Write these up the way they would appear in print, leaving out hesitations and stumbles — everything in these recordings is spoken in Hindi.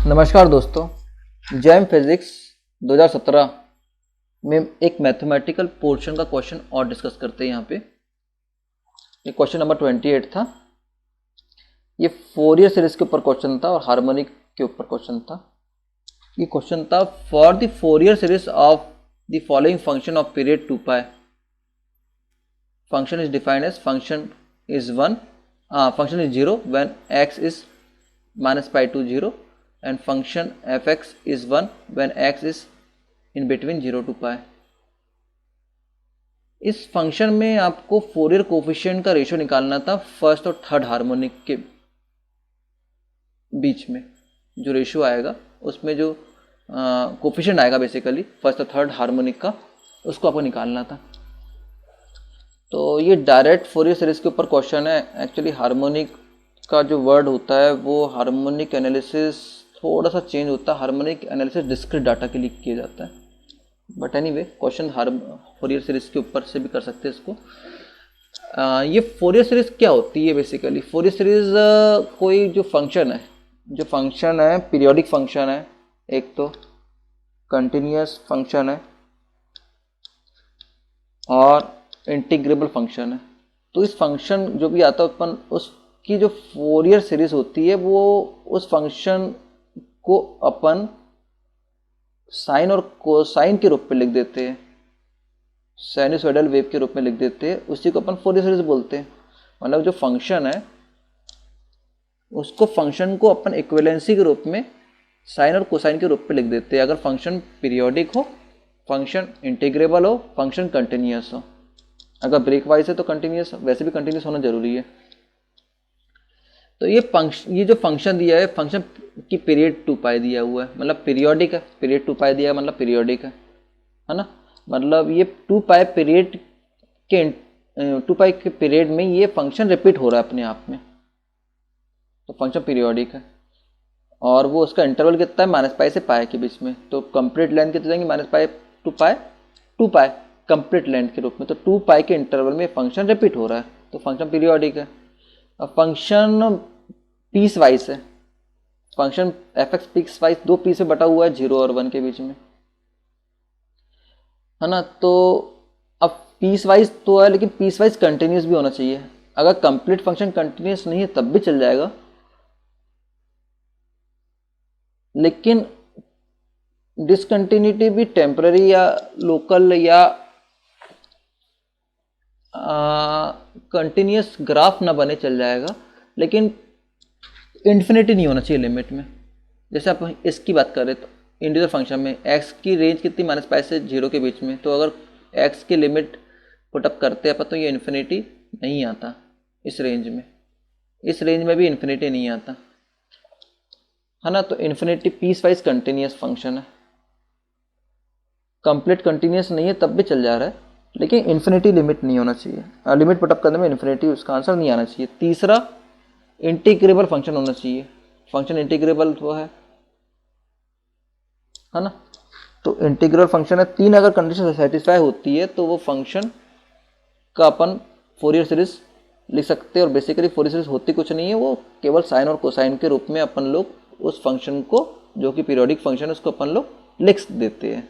नमस्कार दोस्तों, जैम फिजिक्स 2017 में एक मैथमेटिकल पोर्शन का क्वेश्चन और डिस्कस करते हैं। यहाँ पे ये क्वेश्चन नंबर 28 था। ये फोरियर सीरीज के ऊपर क्वेश्चन था और हार्मोनिक के ऊपर क्वेश्चन था। ये क्वेश्चन था for the Fourier series of the following function of period 2 pi. Function is defined as function is 0 when x is -π to 0 and function fx is 1 when x is in between 0 to π। इस फंक्शन में आपको फोरियर कोफिशिएंट का रेशियो निकालना था फर्स्ट और थर्ड हार्मोनिक के बीच में। जो रेशियो आएगा उसमें जो कोफिशिएंट आएगा बेसिकली फर्स्ट और थर्ड हार्मोनिक का, उसको आपको निकालना था। तो ये डायरेक्ट फोरियर सीरीज के ऊपर क्वेश्चन है। एक्चुअली हार्मोनिक का जो वर्ड होता है वो हार्मोनिक एनालिसिस थोड़ा सा चेंज होता है। हार्मोनिक एनालिसिस डिस्क्रीट डाटा के लिए किया जाता है, but anyway question Fourier series के ऊपर से भी कर सकते हैं इसको। ये फोरियर सीरीज क्या होती है बेसिकली? फोरियर सीरीज कोई जो फंक्शन है पीरियोडिक फंक्शन है, एक तो कंटिन्यूस फंक्शन है और इंटीग्रेबल फंक्शन है। तो इस फंक्शन जो भी आता है उत्पन्न, उसकी जो फोरियर सीरीज होती है वो उस फंक्शन को अपन साइन और कोसाइन के रूप में लिख देते हैं, साइनसोइडल वेव के रूप में लिख देते हैं। उसी को अपन फोरियर सीरीज बोलते हैं। मतलब जो फंक्शन है उसको फंक्शन को अपन इक्विवेलेंसी के रूप में साइन और कोसाइन के रूप में लिख देते हैं। अगर फंक्शन पीरियोडिक हो, फंक्शन इंटीग्रेबल हो, फंक्शन कंटिन्यूस हो। अगर ब्रेक वाइज है तो कंटिन्यूस, वैसे भी कंटिन्यूस होना जरूरी है। तो ये जो फंक्शन दिया है, फंक्शन की पीरियड 2 पाई दिया हुआ है, मतलब पीरियोडिक है। पीरियड 2 पाई दिया है मतलब पीरियोडिक है ना। मतलब ये 2 पाई के पीरियड में ये फंक्शन रिपीट हो रहा है अपने आप में, तो फंक्शन पीरियोडिक है। और वो उसका इंटरवल कितना है? -π से π के बीच में। तो कंप्लीट लेंथ कितनी जाएंगी? -π to π, 2 पाई कंप्लीट लेंथ के रूप में। तो 2 पाई के इंटरवल में फंक्शन रिपीट हो रहा है, तो फंक्शन पीरियोडिक है। अब फंक्शन पीस वाइज है। Function fx piece wise 2 piece में बटा हुआ है, 0 और 1 के बीच में, है ना। तो अब पीस वाइज तो है, लेकिन पीस वाइज कंटिन्यूस भी होना चाहिए। अगर कंप्लीट फंक्शन कंटिन्यूस नहीं है तब भी चल जाएगा, लेकिन डिसकंटिन्यूटी भी टेम्पररी या लोकल या कंटिन्यूस ग्राफ ना बने चल जाएगा, लेकिन इन्फिनिटी नहीं होना चाहिए लिमिट में। जैसे आप इसकी बात करें तो इंटीजर फंक्शन में x की रेंज कितनी? -π से 0 के बीच में। तो अगर x की लिमिट पुटअप करते हैं अपन तो ये इन्फिनिटी नहीं आता इस रेंज में। इस रेंज में भी इन्फिनिटी नहीं आता, है ना। तो infinity piece wise continuous function है। कंप्लीट कंटिन्यूस नहीं है तब भी चल जा रहा है, लेकिन इन्फिनिटी लिमिट नहीं होना चाहिए। लिमिट पुटअप करने में इन्फिनिटी उसका आंसर नहीं आना चाहिए। तीसरा, इंटीग्रेबल फंक्शन होना चाहिए। फंक्शन इंटीग्रेबल वो है ना। तो इंटीग्रल फंक्शन है, 3 अगर कंडीशन सेटिस्फाई होती है तो वो फंक्शन का अपन फोरियर सीरीज लिख सकते हैं। और बेसिकली फोरियर सीरीज होती कुछ नहीं है, वो केवल साइन और कोसाइन के रूप में अपन लोग उस फंक्शन को, जो कि पीरियोडिक फंक्शन है, उसको अपन लोग लिख देते हैं।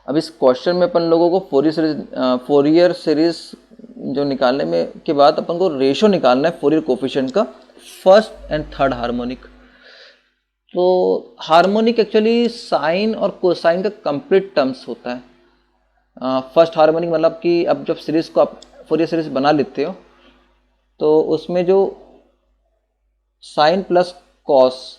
अब इस क्वेश्चन में अपन लोगों को फोरियर सीरीज जो निकालने में के बाद अपन को रेशियो निकालना है फोरियर कोफिशिएंट का फर्स्ट एंड थर्ड हार्मोनिक। तो हार्मोनिक एक्चुअली साइन और कोसाइन का कंप्लीट टर्म्स होता है। फर्स्ट हार्मोनिक मतलब कि अब जब सीरीज को आप फोरियर सीरीज बना लेते हो तो उसमें जो साइन प्लस कॉस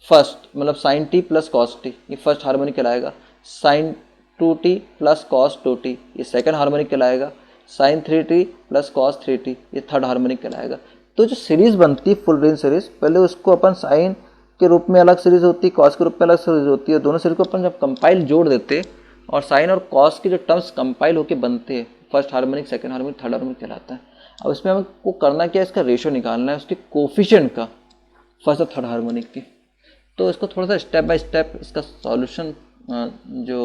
फर्स्ट, मतलब sine T plus cos T, ये फर्स्ट हार्मोनिक कहलाएगा। Sine 2t plus cos 2t, ये सेकंड हार्मोनिक कहलाएगा। Sine 3t plus cos 3t, ये थर्ड हार्मोनिक कहलाएगा। तो जो सीरीज बनती है फुल रेंज सीरीज, पहले उसको अपन साइन के रूप में अलग सीरीज होती है, कॉस के रूप में अलग सीरीज होती है। दोनों सीरीज को अपन जब कंपाइल जोड़ देते हैं और साइन और कॉस के जो टर्म्स कंपाइल होके बनते हैं, first harmonic, second harmonic, third harmonic कहलाता है। अब इसमें हमको करना क्या है? इसका रेशियो निकालना है उसके कोफिशिएंट का, फर्स्ट और थर्ड हार्मोनिक की। तो इसको थोड़ा सा स्टेप बाय स्टेप इसका सॉल्यूशन जो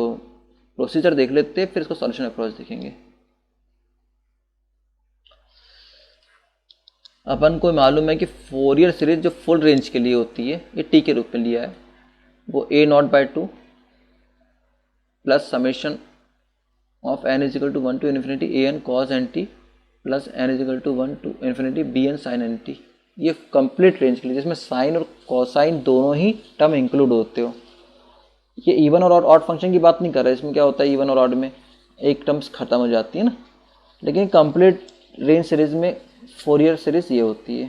प्रोसीजर देख लेते हैं, फिर इसको सॉल्यूशन अप्रोच देखेंगे। अपन को मालूम है कि फोरियर सीरीज जो फुल रेंज के लिए होती है ये टी के रूप में लिया है, वो a0/2 plus summation of n is equal to 1 to infinity an cos nt plus n is equal to 1 to infinity bn sin nt। ये कंप्लीट रेंज के लिए जिसमें साइन और कोसाइन दोनों ही टर्म इंक्लूड होते हो। ये इवन और ऑड फंक्शन की बात नहीं कर रहे, इसमें क्या होता है इवन और ऑड में एक टर्म्स खत्म हो जाती है ना, लेकिन कंप्लीट रेंज सीरीज में फोरियर सीरीज ये होती है।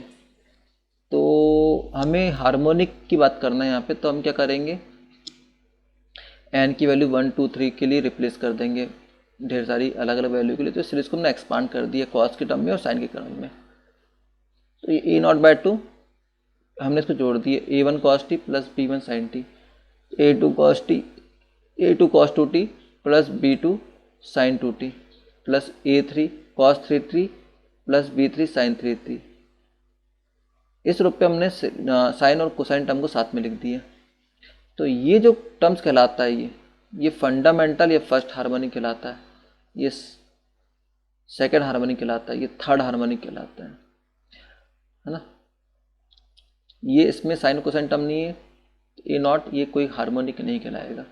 तो हमें हार्मोनिक की बात करना है यहाँ पे, तो हम क्या करेंगे एन की वैल्यू 1 2 3 के लिए रिप्लेस कर देंगे ढेर सारी अलग अलग वैल्यू के लिए। तो सीरीज को हमने एक्सपांड कर दिया कॉस के टर्म में और साइन के टर्म में। तो ये a0/2 हमने इसको जोड़ दिए a1 cos t plus b1 sin t, a2 cos t a2 cos 2t plus b2 sin 2t plus a3 cos 3t plus b3 sin 3t। इस रूप पे हमने साइन और कोसाइन टर्म को साथ में लिख दिया। तो ये जो टर्म्स कहलाता है ये फंडामेंटल या फर्स्ट हार्मोनिक कहलाता है, ये सेकंड हार्मोनिक कहलाता है, ये थर्ड हार्मोनिक कहलाता है ना। ये इसमें साइन कोसाइन टर्म नहीं है, a0 ये कोई हार्मोनिक नहीं कहलाएगा।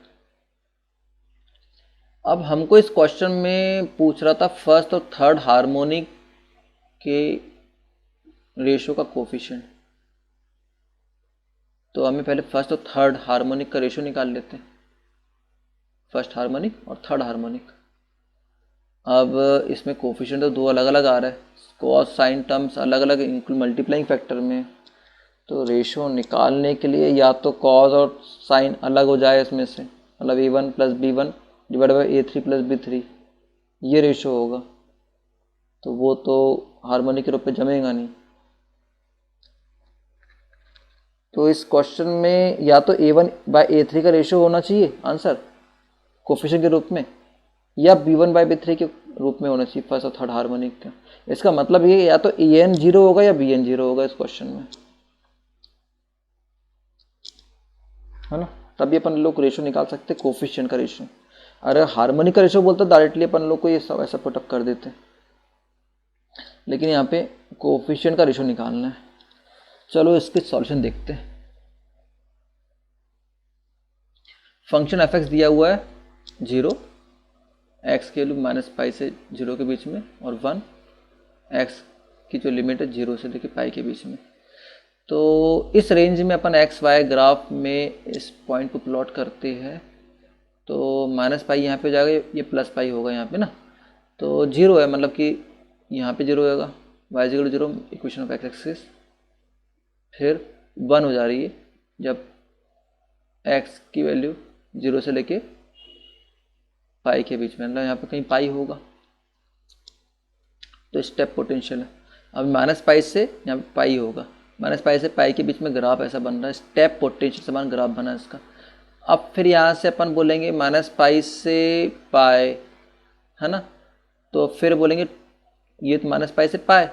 अब हमको इस क्वेश्चन में पूछ रहा था फर्स्ट और थर्ड हार्मोनिक के रेशो का कोफिशिएंट। तो हमें पहले फर्स्ट और थर्ड हार्मोनिक का रेशो निकाल लेते हैं, फर्स्ट हार्मोनिक और थर्ड हार्मोनिक। अब इसमें कोफिशिएंट तो दो अलग अलग आ रहा है, कॉस साइन टर्म्स अलग अलग इंक्लूड मल्टीप्लाइंग फैक्टर में। तो रेशो निकालने के लिए या तो कॉस और साइन अलग हो जाए इसमें से, मतलब a1 plus b1 divide by a3 plus b3, ये रेशो होगा। तो वो तो हार्मोनिक के रूप में जमेगा नहीं। तो इस क्वेश्चन में या तो a1 बाई a3 का रेशो होना चाहिए आंसर कोफिशिएंट के रूप में, या b1 बाई b3 के रूप में होना चाहिए फर्स्ट और थर्ड हार्मोनिक का। इसका मतलब ये या तो an 0 होगा या bn 0 होगा इस क्वेश्चन में, है ना। तभी अपन लोग रेशो निकाल सकते कोफिशिएंट का रेशो। अरे हार्मोनिक का रेशो बोलते डायरेक्टली अपन लोग को ये सब ऐसा पुटअप कर देते, लेकिन यहाँ पे कोफिशिएंट का रेशो निकालना है। चलो इसके सॉल्यूशन देखते हैं। फंक्शन एफ एक्स दिया हुआ है 0, एक्स की वैल्यू -π से 0 के बीच में, और 1 एक्स की जो लिमिट है 0 से लेकर π के बीच में। तो इस रेंज में अपन एक्स वाई ग्राफ में इस पॉइंट को प्लॉट करते हैं। तो -π यहाँ पे जाएगा, ये +π होगा यहाँ पे ना। तो 0 है, मतलब कि यहाँ पे 0 होगा, y = 0 equation of x axis. फिर 1 हो जा रही है जब x की वैल्यू 0 से लेके π के बीच में, मतलब यहाँ पे कहीं π होगा। तो स्टेप पोटेंशियल है। अब -π से यहाँ पे π होगा, -π से π के बीच में ग्राफ ऐसा बन रहा है, स्टेप पोटेंशियल समान ग्राफ बना है इसका। अब फिर यहाँ से अपन बोलेंगे -π से π, है ना। तो फिर बोलेंगे ये तो -π से π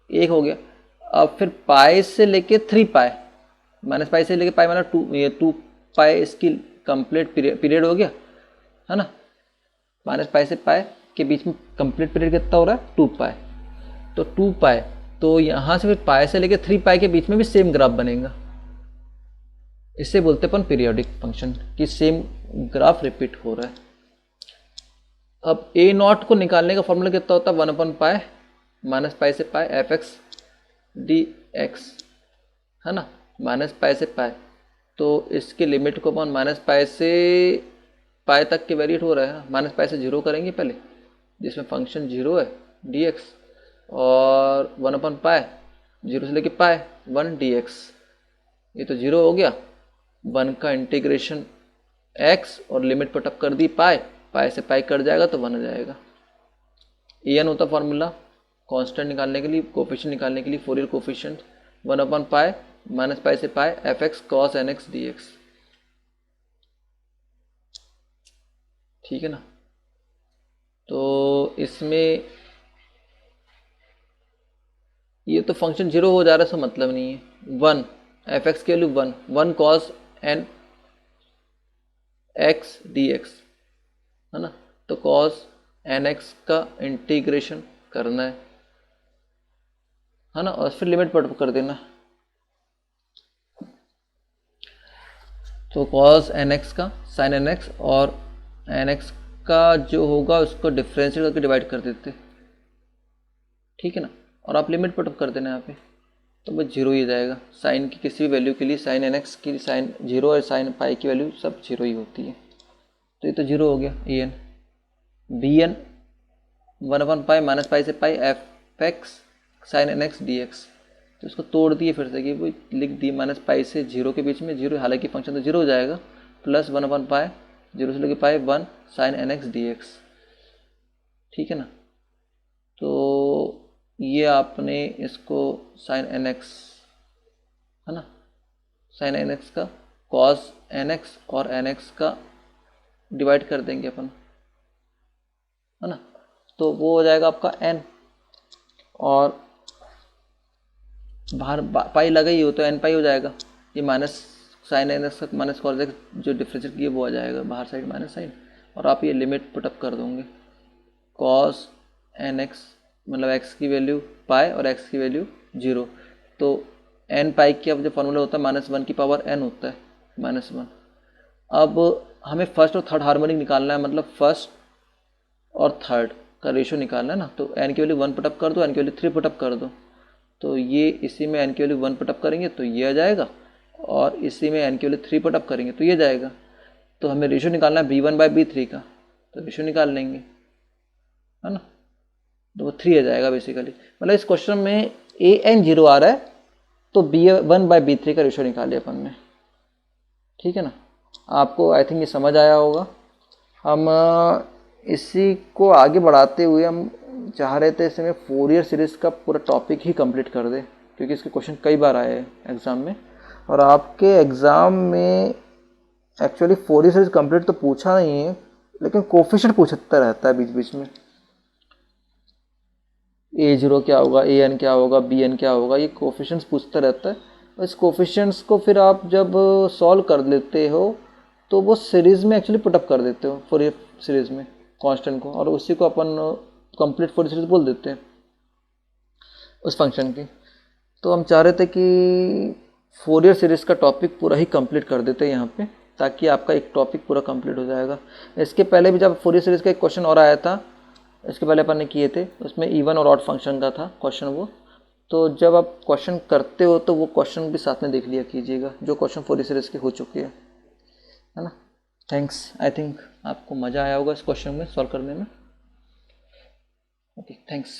एक हो गया। अब फिर π से लेके 3π, -π से लेके π मतलब 2, ये 2π इसकी कंप्लीट पीरियड हो गया, है ना। -π से π के बीच में कंप्लीट पीरियड कितना हो रहा है 2π। तो 2π, तो यहाँ से फिर π से लेके 3π के बीच में भी सेम ग्राफ बनेगा। इससे बोलते अपन पीरियोडिक फंक्शन कि सेम ग्राफ रिपीट हो रहा है। अब a0 को निकालने का फॉर्मूला कितना होता है 1/π -π से π fx dx, है ना, -π से π। तो इसके लिमिट को अपन -π से π तक के वेरिएट हो रहा है ना, -π से 0 करेंगे पहले, जिसमें फंक्शन 0 है dx, और 1/π 0 से लेके π 1 dx, ये तो 0 हो गया। 1 का इंटीग्रेशन x और लिमिट पुटअप कर दी π से π कट जाएगा तो 1 हो जाएगा। an होता फॉर्मूला कांस्टेंट निकालने के लिए, कोफिशिएंट निकालने के लिए, फोरियर कोफिशिएंट 1/π -π से π fx cos nx dx, ठीक है ना। तो इसमें ये तो फंक्शन 0 हो जा रहा है, इसका मतलब नहीं है। 1 fx की value 1 cos n x dx, है ना। तो cos nx का इंटीग्रेशन करना है, है ना, और फिर लिमिट पुट कर देना। तो cos nx का sin nx और nx का जो होगा उसको डिफरेंशियल करके डिवाइड कर देते, ठीक है ना, और आप लिमिट पुट कर देना यहाँ पे, तो बस जीरो ही जाएगा। साइन की किसी भी वैल्यू के लिए साइन nx की साइन जीरो और साइन पाई की वैल्यू सब जीरो ही होती है, तो ये तो जीरो हो गया। ई एन बी एन 1/पाई माइनस पाई से pi F X sine N X D X, तो इसको तोड़ दिए फिर से कि वो लिख दिए माइनस पाई से जीरो के बीच में जीरो, हालांकि फंक्शन तो जीरो हो जाएगा, प्लस 1/पाई जीरो से लेके pi 1 sine N X D X, ठीक है ना। तो ये आपने इसको साइन एन एक्स, है ना, साइन एन एक्स का कॉस एन एक्स और एन एक्स का डिवाइड कर देंगे अपन, है ना, तो वो हो जाएगा आपका एन, और बाहर पाई लगा ही हो तो एन पाई हो जाएगा। ये minus sine N X minus cos X जो डिफरेंशिएट किए वो आ जाएगा बाहर साइड माइनस साइन, और आप ये लिमिट पुटअप कर दोगे कॉस एन एक्स मतलब एक्स की वैल्यू पाई और एक्स की वैल्यू जीरो, तो एन पाई की अब जो फॉर्मूला होता है -1 की पावर एन होता है -1। अब हमें फर्स्ट और थर्ड हार्मोनिक निकालना है, मतलब फर्स्ट और थर्ड का रेशियो निकालना है ना, तो एन की वैल्यू 1 पुटअप कर दो, एन की वैल्यू 3 पुटअप कर दो, तो ये इसी में एन की वैल्यू 1 पुटअप करेंगे तो ये आ जाएगा, और इसी में एन की वैल्यू 3 पुटअप करेंगे तो ये जाएगा। तो हमें रेशियो निकालना है b1/b3 का, तो रेशियो निकाल लेंगे, है ना, तो वो 3 आ जाएगा बेसिकली। मतलब इस क्वेश्चन में an 0 आ रहा है, तो b1/b3 का रेशियो निकाले अपन ने, ठीक है ना। आपको आई थिंक ये समझ आया होगा। हम इसी को आगे बढ़ाते हुए हम चाह रहे थे इसमें फोरियर सीरीज़ का पूरा टॉपिक ही कंप्लीट कर दे, क्योंकि इसके क्वेश्चन कई बार आए हैं एग्ज़ाम में, और आपके एग्ज़ाम में एक्चुअली फोरियर सीरीज़ कंप्लीट तो पूछा नहीं है, लेकिन कोफिशिएंट पूछता रहता है बीच बीच में, a0 क्या होगा, an क्या होगा, bn क्या होगा, ये कोफिशिएंट्स पूछता रहता है। इस कोफिशिएंट्स को फिर आप जब सॉल्व कर लेते हो तो वो सीरीज़ में एक्चुअली पुटअप कर देते हो फोरियर सीरीज़ में कांस्टेंट को, और उसी को अपन कंप्लीट फोरियर सीरीज बोल देते हैं उस फंक्शन की। तो हम चाह रहे थे कि फोरियर सीरीज़ का टॉपिक पूरा ही कंप्लीट कर देते हैं यहाँ पे, ताकि आपका एक टॉपिक पूरा कंप्लीट हो जाएगा। इसके पहले भी जब फोरियर सीरीज़ का एक क्वेश्चन और आया था, इसके पहले अपन ने किए थे, उसमें इवन और ऑड फंक्शन का था क्वेश्चन वो, तो जब आप क्वेश्चन करते हो तो वो क्वेश्चन भी साथ में देख लिया कीजिएगा, जो क्वेश्चन फोरियर सीरीज़ के हो चुके हैं, है ना। थैंक्स, आई थिंक आपको मज़ा आया होगा इस क्वेश्चन में सॉल्व करने में। Okay, thanks.